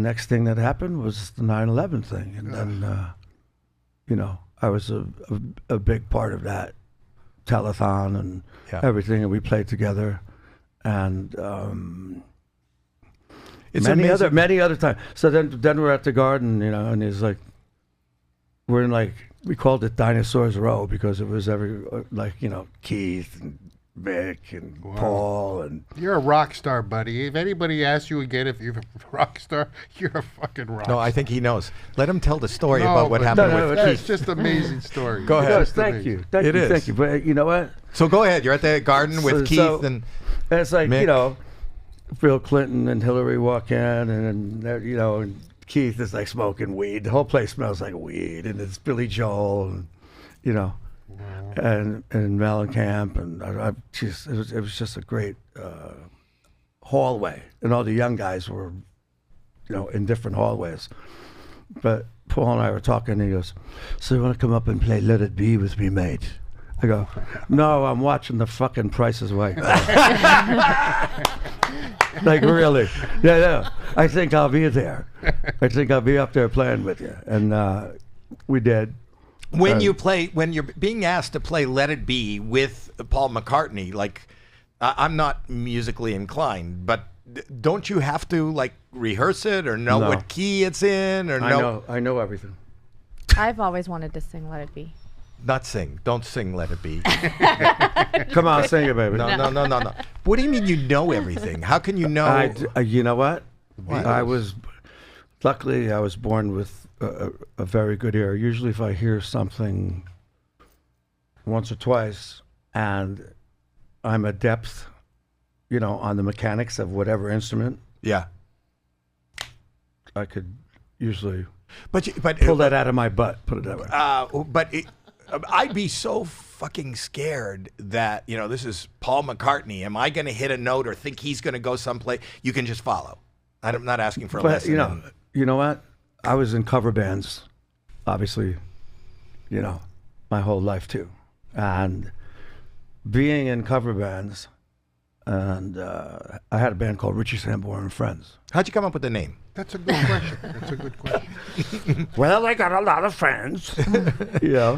next thing that happened was the 9/11 thing, and then I was a big part of that telethon and everything, and we played together, and it's many other times. So then we're at the Garden, and he's like, we're in we called it Dinosaurs Row because it was Keith and Mick and Paul and. You're a rock star, buddy. If anybody asks you again if you're a rock star, you're a fucking rock star. No, I think he knows. Let him tell the story about what happened with Keith. It's just an amazing story. Go ahead. Thank you. Thank you. But you know what? So go ahead. You're at the Garden with Keith and it's like Mick. Bill Clinton and Hillary walk in, and and Keith is smoking weed. The whole place smells like weed, and it's Billy Joel, and and Mellencamp, and it was just a great hallway, and all the young guys were, in different hallways. But Paul and I were talking, and he goes, "So you want to come up and play Let It Be with me, mate?" I go, "No, I'm watching the fucking Price is Right." Really? Yeah. I think I'll be there. I think I'll be up there playing with you, and we did. When you're being asked to play Let It Be with Paul McCartney, I'm not musically inclined, but don't you have to rehearse it or know what key it's in or I know everything. I've always wanted to sing Let It Be. Not sing. Don't sing Let It Be. Come on, sing it, baby. No. What do you mean you know everything? How can you know? You know what? Luckily, I was born with a very good ear. Usually if I hear something once or twice and I'm adept, on the mechanics of whatever instrument, I could usually pull that out of my butt, put it that way. I'd be so fucking scared that, this is Paul McCartney. Am I going to hit a note or think he's going to go someplace? You can just follow. I'm not asking for a lesson. You know what? I was in cover bands, obviously, my whole life too. And being in cover bands, and I had a band called Richie Sambora and Friends. How'd you come up with the name? That's a good question. Well, I got a lot of friends.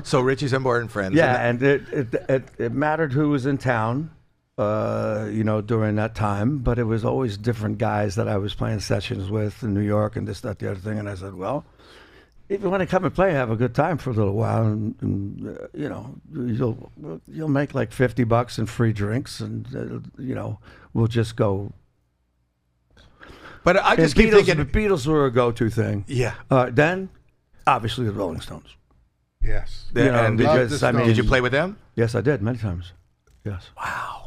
So Richie Sambora and Friends. Yeah, and it mattered who was in town, during that time, but it was always different guys that I was playing sessions with in New York and this, that, the other thing. And I said, well, if you want to come and play, have a good time for a little while, and you'll make $50 and free drinks, and we'll just go. But I just keep thinking the Beatles were a go-to thing. Yeah. Then, obviously, the Rolling Stones. Yes. Did you play with them? Yes, I did many times. Yes. Wow.